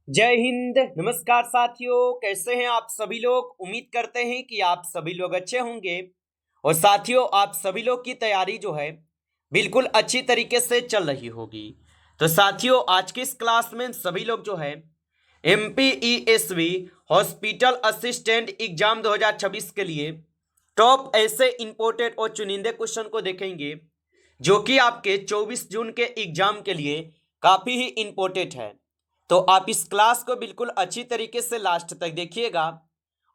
जय हिंद। नमस्कार साथियों, कैसे हैं आप सभी लोग। उम्मीद करते हैं कि आप सभी लोग अच्छे होंगे। और साथियों, आप सभी लोग की तैयारी जो है बिल्कुल अच्छी तरीके से चल रही होगी। तो साथियों, आज की इस क्लास में सभी लोग जो है MPESV हॉस्पिटल असिस्टेंट एग्जाम 2026 के लिए टॉप ऐसे इंपोर्टेड और चुनिंदे क्वेश्चन को देखेंगे जो कि आपके 24 जून के एग्जाम के लिए काफ़ी ही इंपॉर्टेंट है। तो आप इस क्लास को बिल्कुल अच्छी तरीके से लास्ट तक देखिएगा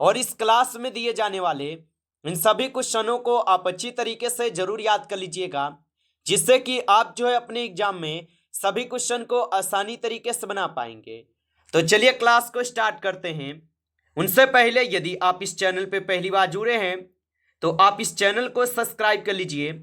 और इस क्लास में दिए जाने वाले इन सभी क्वेश्चनों को आप अच्छी तरीके से जरूर याद कर लीजिएगा, जिससे कि आप जो है अपने एग्जाम में सभी क्वेश्चन को आसानी तरीके से बना पाएंगे। तो चलिए क्लास को स्टार्ट करते हैं। उनसे पहले यदि आप इस चैनल पे पहली बार जुड़े हैं तो आप इस चैनल को सब्सक्राइब कर लीजिए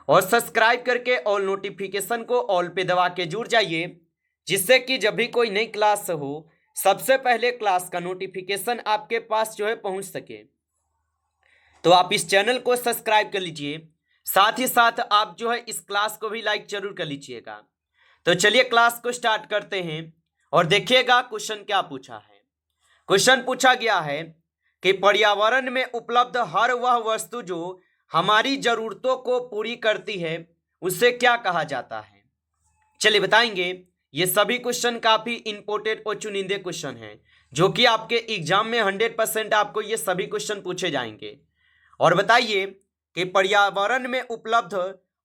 और सब्सक्राइब करके ऑल नोटिफिकेशन को ऑल पे दबा के जुड़ जाइए, जिससे कि जब भी कोई नई क्लास हो सबसे पहले क्लास का नोटिफिकेशन आपके पास जो है पहुंच सके। तो आप इस चैनल को सब्सक्राइब कर लीजिए, साथ ही साथ आप जो है इस क्लास को भी लाइक जरूर कर लीजिएगा। तो चलिए क्लास को स्टार्ट करते हैं और देखिएगा क्वेश्चन क्या पूछा है। क्वेश्चन पूछा गया है कि पर्यावरण में उपलब्ध हर वह वस्तु जो हमारी जरूरतों को पूरी करती है उसे क्या कहा जाता है। चलिए बताएंगे। ये सभी क्वेश्चन काफी इंपॉर्टेंट और चुनिंदे क्वेश्चन हैं जो कि आपके एग्जाम में 100% आपको ये सभी क्वेश्चन पूछे जाएंगे। और बताइए कि पर्यावरण में उपलब्ध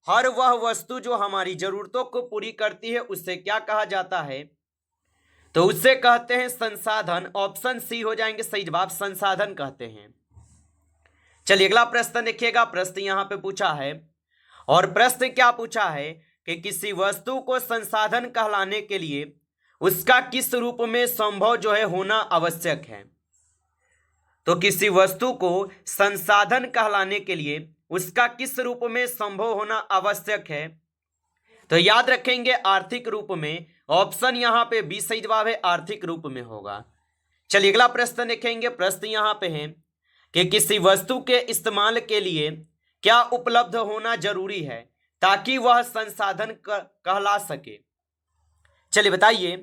हर वह वस्तु जो हमारी जरूरतों को पूरी करती है उसे क्या कहा जाता है। तो उसे कहते हैं संसाधन। ऑप्शन सी हो जाएंगे सही जवाब, संसाधन कहते हैं। चलिए अगला प्रश्न देखिएगा। प्रश्न यहां पे पूछा है और प्रश्न क्या पूछा है कि किसी वस्तु को संसाधन कहलाने के लिए उसका किस रूप में संभव जो है होना आवश्यक है। तो किसी वस्तु को संसाधन कहलाने के लिए उसका किस रूप में संभव होना आवश्यक है। तो याद रखेंगे आर्थिक रूप में। ऑप्शन यहां पे बी सही जवाब है, आर्थिक रूप में होगा। चलिए अगला प्रश्न देखेंगे। प्रश्न यहां पे है कि किसी वस्तु के इस्तेमाल के लिए क्या उपलब्ध होना जरूरी है ताकि वह संसाधन कहला सके। चलिए बताइए।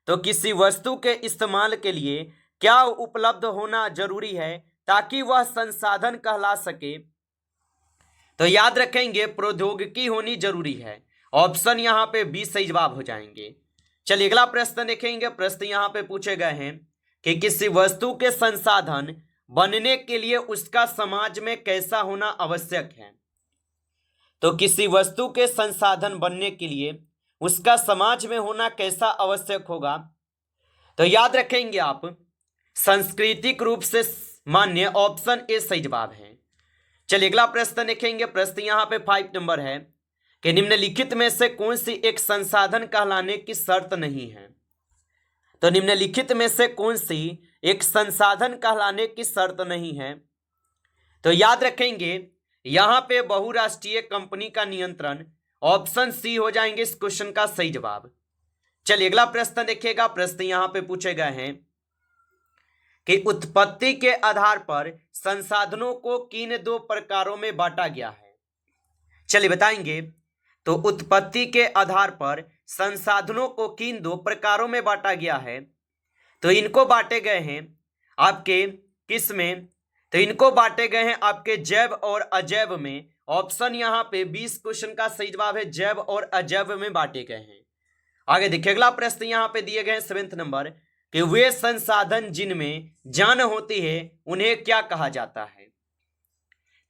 तो किसी वस्तु के इस्तेमाल के लिए क्या उपलब्ध होना जरूरी है ताकि वह संसाधन कहला सके। तो याद रखेंगे प्रौद्योगिकी होनी जरूरी है। ऑप्शन यहां पे बी सही जवाब हो जाएंगे। चलिए अगला प्रश्न देखेंगे। प्रश्न यहां पे पूछे गए हैं कि किसी वस्तु के संसाधन बनने के लिए उसका समाज में कैसा होना आवश्यक है। तो किसी वस्तु के संसाधन बनने के लिए उसका समाज में होना कैसा आवश्यक होगा। तो याद रखेंगे आप सांस्कृतिक रूप से मान्य। ऑप्शन ए सही जवाब है। चलिए अगला प्रश्न देखेंगे। प्रश्न यहां पे 5 नंबर है कि निम्नलिखित में से कौन सी एक संसाधन कहलाने की शर्त नहीं है। तो निम्नलिखित में से कौन सी एक संसाधन कहलाने की शर्त नहीं है। तो याद रखेंगे यहां पे बहुराष्ट्रीय कंपनी का नियंत्रण। ऑप्शन सी हो जाएंगे इस क्वेश्चन का सही जवाब। चलिए अगला प्रश्न देखिएगा। प्रश्न यहां पे पूछे गए हैं कि उत्पत्ति के आधार पर संसाधनों को किन 2 प्रकारों में बांटा गया है। चलिए बताएंगे। तो उत्पत्ति के आधार पर संसाधनों को किन 2 प्रकारों में बांटा गया है। तो इनको बांटे गए हैं आपके किस में। तो इनको बांटे गए हैं आपके जैव और अजैव में। ऑप्शन यहां पे 20 क्वेश्चन का सही जवाब है, जैव और अजैव में बांटे गए हैं। आगे देखिए अगला प्रश्न यहां पे दिए गए हैं 7 नंबर कि वे संसाधन जिनमें जान होती है उन्हें क्या कहा जाता है।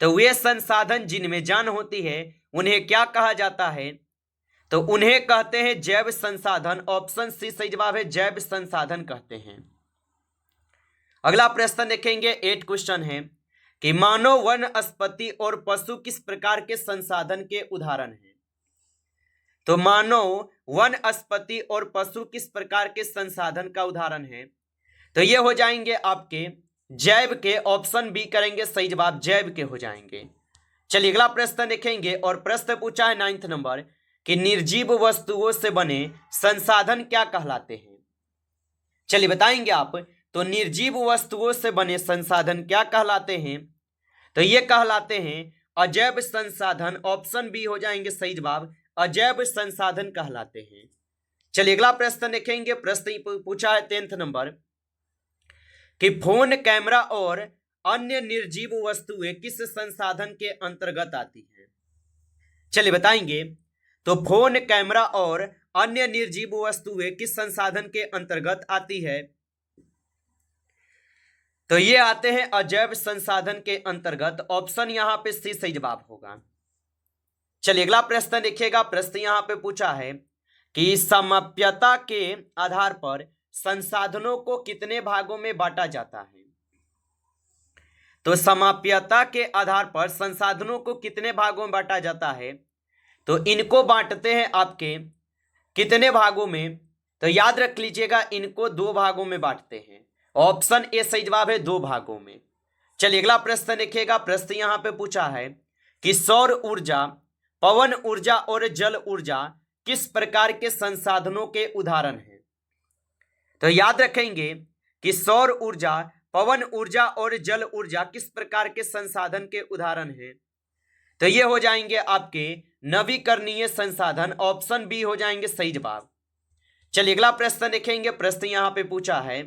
तो वे संसाधन जिनमें जान होती है उन्हें क्या कहा जाता है। तो उन्हें कहते हैं जैव संसाधन। ऑप्शन सी सही जवाब है, जैव संसाधन कहते हैं। अगला प्रश्न देखेंगे। 8 क्वेश्चन है कि मानव, वनस्पति और पशु किस प्रकार के संसाधन के उदाहरण हैं। तो मानव, वनस्पति और पशु किस प्रकार के संसाधन का उदाहरण है। तो ये हो जाएंगे आपके जैव के। ऑप्शन बी करेंगे सही जवाब, जैव के हो जाएंगे। चलिए अगला प्रश्न देखेंगे और प्रश्न पूछा है 9 नंबर कि निर्जीव वस्तुओं से बने संसाधन क्या कहलाते हैं। चलिए बताएंगे आप। तो निर्जीव वस्तुओं से बने संसाधन क्या कहलाते हैं। तो ये कहलाते हैं अजैव संसाधन। ऑप्शन बी हो जाएंगे सही जवाब, अजैव संसाधन कहलाते हैं। चलिए अगला प्रश्न देखेंगे। प्रश्न पूछा है 10th नंबर कि फोन, कैमरा और अन्य निर्जीव वस्तुएं किस संसाधन के अंतर्गत आती हैं? चलिए बताएंगे। तो फोन, कैमरा और अन्य निर्जीव वस्तुएं किस संसाधन के अंतर्गत आती है? तो ये आते हैं अजैव संसाधन के अंतर्गत। ऑप्शन यहां पे सी सही जवाब होगा। चलिए अगला प्रश्न देखिएगा। प्रश्न यहां पे पूछा है कि समप्यता के आधार पर संसाधनों को कितने भागों में बांटा जाता है? तो समाप्यता के आधार पर संसाधनों को कितने भागों में बांटा जाता है? तो इनको बांटते हैं आपके कितने भागों में? तो याद रख लीजिएगा, इनको 2 भागों में बांटते हैं। ऑप्शन ए सही जवाब है, 2 भागों में। चलिए अगला प्रश्न देखिएगा। प्रश्न यहां पे पूछा है कि सौर ऊर्जा, पवन ऊर्जा और जल ऊर्जा किस प्रकार के संसाधनों के उदाहरण हैं? तो याद रखेंगे कि सौर ऊर्जा, पवन ऊर्जा और जल ऊर्जा किस प्रकार के संसाधन के उदाहरण हैं? तो ये हो जाएंगे आपके नवीकरणीय संसाधन। ऑप्शन बी हो जाएंगे सही जवाब। चलिए अगला प्रश्न देखेंगे। प्रश्न यहां पे पूछा है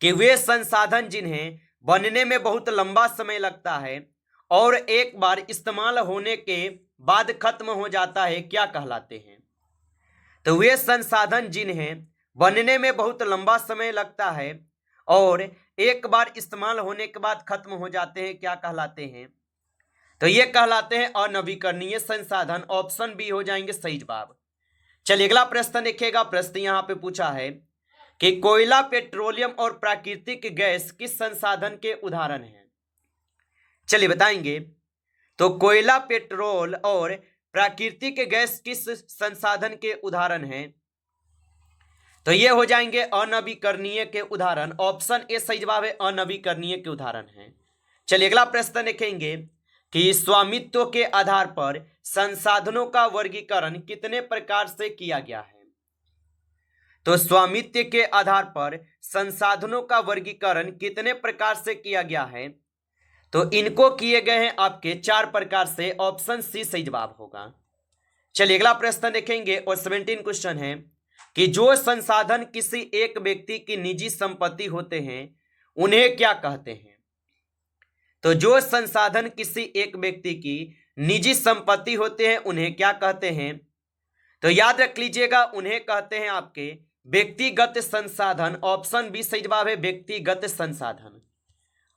कि वे संसाधन जिन्हें बनने में बहुत लंबा समय लगता है और एक बार इस्तेमाल होने के बाद खत्म हो जाता है, क्या कहलाते हैं? तो वे संसाधन जिन्हें बनने में बहुत लंबा समय लगता है और एक बार इस्तेमाल होने के बाद खत्म हो जाते हैं, क्या कहलाते हैं? तो ये कहलाते हैं अनवीकरणीय संसाधन। ऑप्शन बी हो जाएंगे सही जवाब। चलिए अगला प्रश्न देखिएगा। प्रश्न यहां पे पूछा है कि कोयला, पेट्रोलियम और प्राकृतिक गैस किस संसाधन के उदाहरण हैं? चलिए बताएंगे। तो कोयला, पेट्रोल और प्राकृतिक गैस किस संसाधन के उदाहरण हैं? तो ये हो जाएंगे अनवीकरणीय के उदाहरण। ऑप्शन ए सही जवाब है, अनवीकरणीय के उदाहरण हैं। चलिए अगला प्रश्न देखेंगे कि स्वामित्व के आधार पर संसाधनों का वर्गीकरण कितने प्रकार से किया गया है? तो स्वामित्व के आधार पर संसाधनों का वर्गीकरण कितने प्रकार से किया गया है? तो इनको किए गए हैं आपके 4 प्रकार से। ऑप्शन सी सही जवाब होगा। चलिए अगला प्रश्न देखेंगे और 17 क्वेश्चन है कि जो संसाधन किसी एक व्यक्ति की निजी संपत्ति होते हैं उन्हें क्या कहते हैं? तो जो संसाधन किसी एक व्यक्ति की निजी संपत्ति होते हैं उन्हें क्या कहते हैं? तो याद रख लीजिएगा, उन्हें कहते हैं आपके व्यक्तिगत संसाधन। ऑप्शन बी सही जवाब है, व्यक्तिगत संसाधन।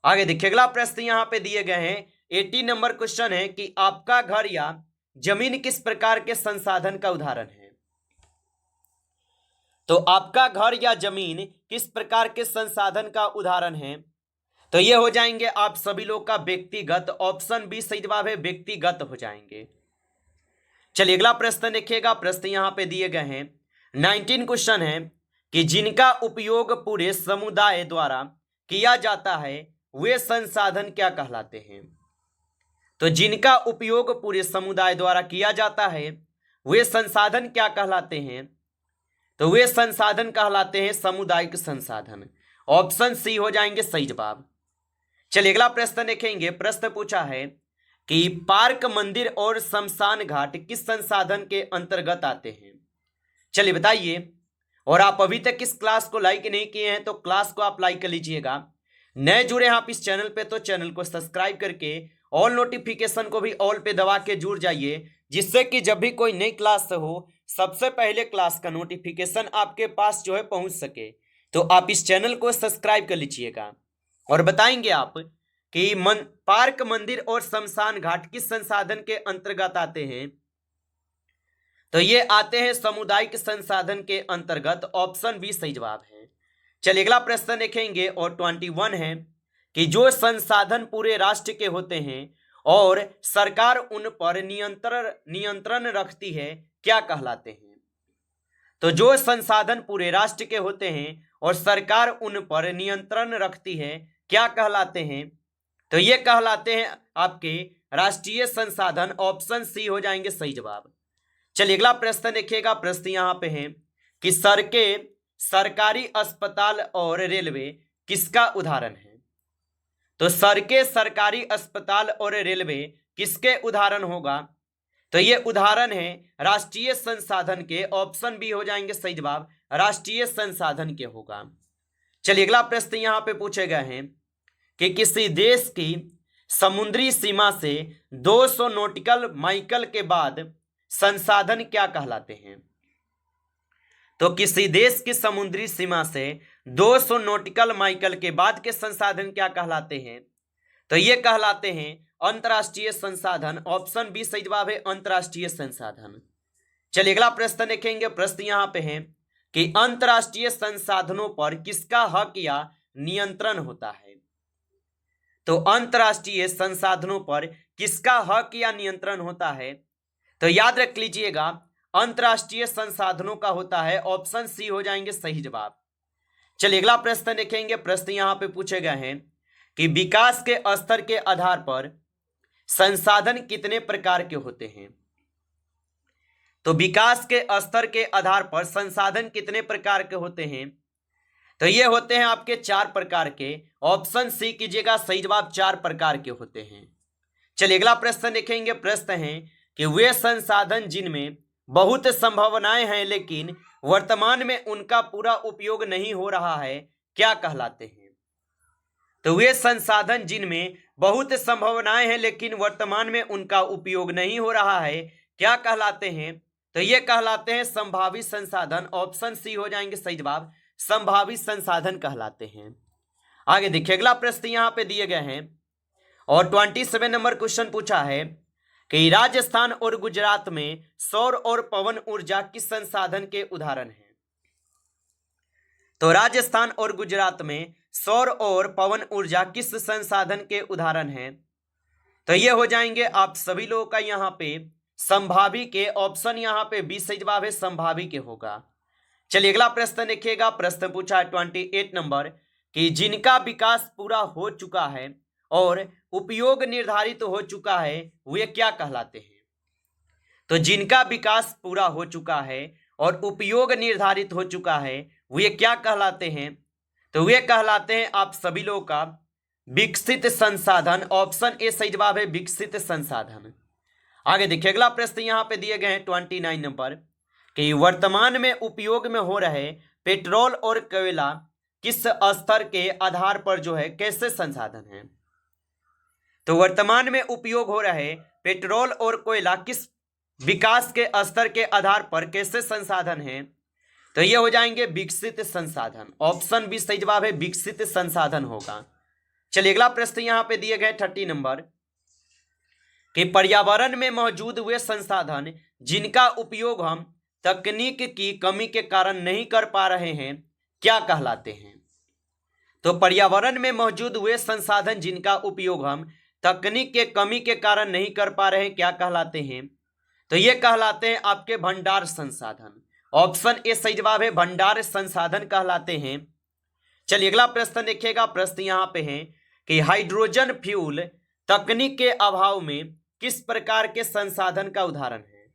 आगे देखिए अगला प्रश्न यहां पे दिए गए हैं। 18 नंबर क्वेश्चन है कि आपका घर या जमीन किस प्रकार के संसाधन का उदाहरण है? तो आपका घर या जमीन किस प्रकार के संसाधन का उदाहरण है? तो ये हो जाएंगे आप सभी लोग का व्यक्तिगत। ऑप्शन बी सही जवाब है, व्यक्तिगत हो जाएंगे। चलिए अगला प्रश्न देखिएगा। प्रश्न यहां पे दिए गए हैं। 19 क्वेश्चन है कि जिनका उपयोग पूरे समुदाय द्वारा किया जाता है वे संसाधन क्या कहलाते हैं? तो जिनका उपयोग पूरे समुदाय द्वारा किया जाता है वे संसाधन क्या कहलाते हैं? तो वे संसाधन कहलाते हैं सामुदायिक संसाधन। ऑप्शन सी हो जाएंगे सही जवाब। चलिए अगला प्रश्न देखेंगे। प्रश्न पूछा है कि पार्क, मंदिर और शमशान घाट किस संसाधन के अंतर्गत आते हैं? चलिए बताइए। और आप अभी तक इस क्लास को लाइक नहीं किए हैं तो क्लास को आप लाइक कर लीजिएगा। नए जुड़े हैं आप इस चैनल पे तो चैनल को सब्सक्राइब करके ऑल नोटिफिकेशन को भी ऑल पे दबा के जुड़ जाइए, जिससे कि जब भी कोई नई क्लास हो सबसे पहले क्लास का नोटिफिकेशन आपके पास जो है पहुंच सके। तो आप इस चैनल को सब्सक्राइब कर लीजिएगा। और बताएंगे आप कि पार्क, मंदिर और शमशान घाट किस संसाधन के अंतर्गत आते हैं? तो ये आते हैं सामुदायिक संसाधन के अंतर्गत। ऑप्शन बी सही जवाब है। चलिए अगला प्रश्न देखेंगे और 21 है कि जो संसाधन पूरे राष्ट्र के होते हैं और सरकार उन पर नियंत्रण रखती है क्या कहलाते हैं? तो जो संसाधन पूरे राष्ट्र के होते हैं और सरकार उन पर नियंत्रण रखती है क्या कहलाते हैं? तो ये कहलाते हैं आपके राष्ट्रीय संसाधन। ऑप्शन सी हो जाएंगे सही जवाब। चलिए अगला प्रश्न देखिएगा। प्रश्न यहां पे है कि सड़कें, सरकारी अस्पताल और रेलवे किसका उदाहरण है? तो सड़कें, सरकारी अस्पताल और रेलवे किसके उदाहरण होगा? तो ये उदाहरण है राष्ट्रीय संसाधन के, ऑप्शन बी हो जाएंगे सही जवाब, राष्ट्रीय संसाधन के होगा। चलिए अगला प्रश्न यहां पे पूछे गए हैं कि किसी देश की समुद्री सीमा से 200 नॉटिकल माइल के बाद संसाधन क्या कहलाते हैं। तो किसी देश की समुद्री सीमा से 200 नॉटिकल माइल के बाद के संसाधन क्या कहलाते हैं। तो ये कहलाते हैं अंतर्राष्ट्रीय संसाधन, ऑप्शन बी सही जवाब है, अंतर्राष्ट्रीय संसाधन। चलिए अगला प्रश्न देखेंगे। प्रश्न यहां पे है कि अंतर्राष्ट्रीय संसाधनों पर किसका हक या नियंत्रण होता है। तो अंतर्राष्ट्रीय संसाधनों पर किसका हक या नियंत्रण होता है। तो याद रख लीजिएगा अंतर्राष्ट्रीय संसाधनों का होता है, ऑप्शन सी हो जाएंगे सही जवाब। चलिए अगला प्रश्न देखेंगे। प्रश्न यहां पे पूछे गए हैं कि विकास के स्तर के आधार पर संसाधन कितने प्रकार के होते हैं। तो विकास के स्तर के आधार पर संसाधन कितने प्रकार के होते हैं। तो ये होते हैं आपके 4 प्रकार के, ऑप्शन सी कीजिएगा सही जवाब, 4 प्रकार के होते हैं। चलिए अगला प्रश्न देखेंगे। प्रश्न है कि वे संसाधन जिनमें बहुत संभावनाएं हैं लेकिन वर्तमान में उनका पूरा उपयोग नहीं हो रहा है क्या कहलाते हैं। तो वे संसाधन जिनमें बहुत संभावनाएं हैं लेकिन वर्तमान में उनका उपयोग नहीं हो रहा है क्या कहलाते हैं। तो ये कहलाते हैं संभावित संसाधन, ऑप्शन सी हो जाएंगे सही जवाब, संभावित संसाधन कहलाते हैं। आगे देखिए अगला प्रश्न यहां पे दिए गए हैं और 27 नंबर क्वेश्चन पूछा है कि राजस्थान और गुजरात में सौर और पवन ऊर्जा किस संसाधन के उदाहरण हैं। तो राजस्थान और गुजरात में सौर और पवन ऊर्जा किस संसाधन के उदाहरण हैं। तो ये हो जाएंगे आप सभी लोगों का यहाँ पे संभावी के, ऑप्शन यहाँ पे बी सही जवाब है, संभावी के होगा। चलिए अगला प्रश्न देखिएगा। प्रश्न पूछा है 28 नंबर कि जिनका विकास पूरा हो चुका है और उपयोग निर्धारित हो चुका है वे क्या कहलाते हैं। तो जिनका विकास पूरा हो चुका है और उपयोग निर्धारित हो चुका है वे क्या कहलाते हैं। तो वे कहलाते हैं आप सभी लोगों का विकसित संसाधन, ऑप्शन ए सही जवाब है, विकसित संसाधन। आगे देखिए अगला प्रश्न यहां पे दिए गए हैं 29 नंबर कि वर्तमान में उपयोग में हो रहे पेट्रोल और कोयला किस स्तर के आधार पर जो है कैसे संसाधन है। तो वर्तमान में उपयोग हो रहे पेट्रोल और कोयला किस विकास के स्तर के आधार पर कैसे संसाधन है। तो ये हो जाएंगे विकसित संसाधन, ऑप्शन बी सही जवाब है, विकसित संसाधन होगा। चलिए अगला प्रश्न यहां पे दिए गए 30 नंबर कि पर्यावरण में मौजूद वे संसाधन जिनका उपयोग हम तकनीक की कमी के कारण नहीं कर पा रहे हैं क्या कहलाते हैं। तो पर्यावरण में मौजूद वे संसाधन जिनका उपयोग हम तकनीक के कमी के कारण नहीं कर पा रहे क्या कहलाते हैं। तो ये कहलाते हैं आपके भंडार संसाधन, ऑप्शन ए सही जवाब है, भंडार संसाधन कहलाते हैं। चलिए अगला प्रश्न देखिएगा। प्रश्न यहां पे है कि हाइड्रोजन फ्यूल तकनीक के अभाव में किस प्रकार के संसाधन का उदाहरण है।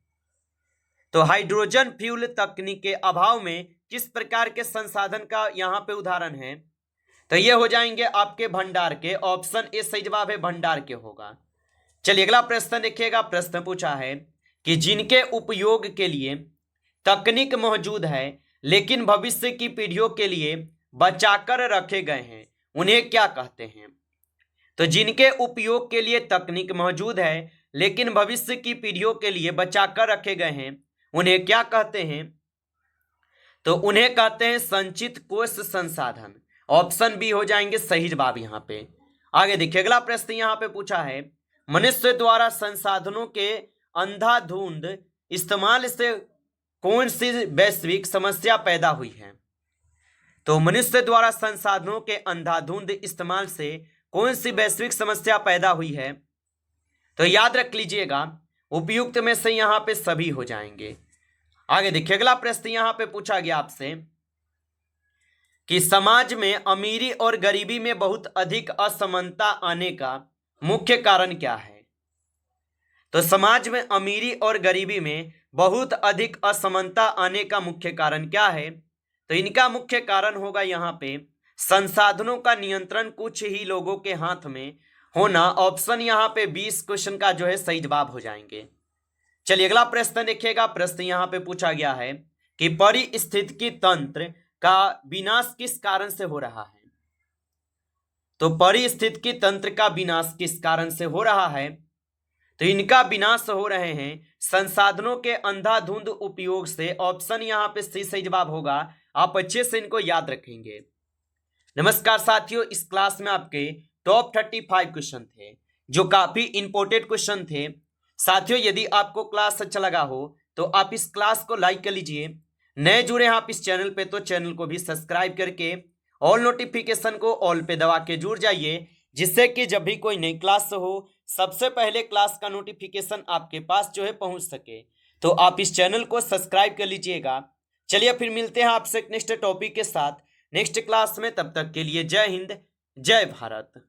तो हाइड्रोजन फ्यूल तकनीक के अभाव में किस प्रकार के संसाधन का यहां पे उदाहरण है। तो ये हो जाएंगे आपके भंडार के, ऑप्शन ए सही जवाब है, भंडार के होगा। चलिए अगला प्रश्न देखिएगा। प्रश्न पूछा है कि जिनके उपयोग के लिए तकनीक मौजूद है लेकिन भविष्य की पीढ़ियों के लिए बचाकर रखे गए हैं उन्हें क्या कहते हैं। तो जिनके उपयोग के लिए तकनीक मौजूद है लेकिन भविष्य की पीढ़ियों के लिए बचाकर रखे गए हैं उन्हें क्या कहते हैं। तो उन्हें कहते हैं संचित कोष संसाधन, ऑप्शन बी हो जाएंगे सही जवाब यहां पे। आगे देखिए अगला प्रश्न यहां पे पूछा है मनुष्य द्वारा संसाधनों के अंधाधुंध इस्तेमाल से कौन सी वैश्विक समस्या पैदा हुई है। तो मनुष्य द्वारा संसाधनों के अंधाधुंध इस्तेमाल से कौन सी वैश्विक समस्या पैदा हुई है। तो याद रख लीजिएगा उपयुक्त में से यहां पे सभी हो जाएंगे। आगे देखिए अगला प्रश्न यहां पे पूछा गया आपसे कि समाज में अमीरी और गरीबी में बहुत अधिक असमानता आने का मुख्य कारण क्या है। तो समाज में अमीरी और गरीबी में बहुत अधिक असमानता आने का मुख्य कारण क्या है। तो इनका मुख्य कारण होगा यहाँ पे संसाधनों का नियंत्रण कुछ ही लोगों के हाथ में होना, ऑप्शन यहाँ पे 20 क्वेश्चन का जो है सही जवाब हो जाएंगे। चलिए अगला प्रश्न देखिएगा। प्रश्न यहाँ पे पूछा गया है कि पारिस्थितिकी तंत्र का विनाश किस कारण से हो रहा है। तो पारिस्थितिकी तंत्र का विनाश किस कारण से हो रहा है। तो इनका विनाश हो रहे हैं संसाधनों के अंधाधुंध उपयोग से। ऑप्शन यहाँ पे सही जवाब होगा। आप अच्छे से इनको याद रखेंगे। नमस्कार साथियों, इस क्लास में आपके टॉप 35 क्वेश्चन थे जो काफी इंपॉर्टेंट क्वेश्चन थे। साथियों यदि आपको क्लास अच्छा लगा हो तो आप इस क्लास को लाइक कर लीजिए। नए जुड़े हैं आप इस चैनल पे तो चैनल को भी सब्सक्राइब करके ऑल नोटिफिकेशन को ऑल पे दबा के जुड़ जाइए, जिससे कि जब भी कोई नई क्लास हो सबसे पहले क्लास का नोटिफिकेशन आपके पास जो है पहुंच सके। तो आप इस चैनल को सब्सक्राइब कर लीजिएगा। चलिए फिर मिलते हैं आपसे नेक्स्ट टॉपिक के साथ नेक्स्ट क्लास में। तब तक के लिए जय हिंद, जय भारत।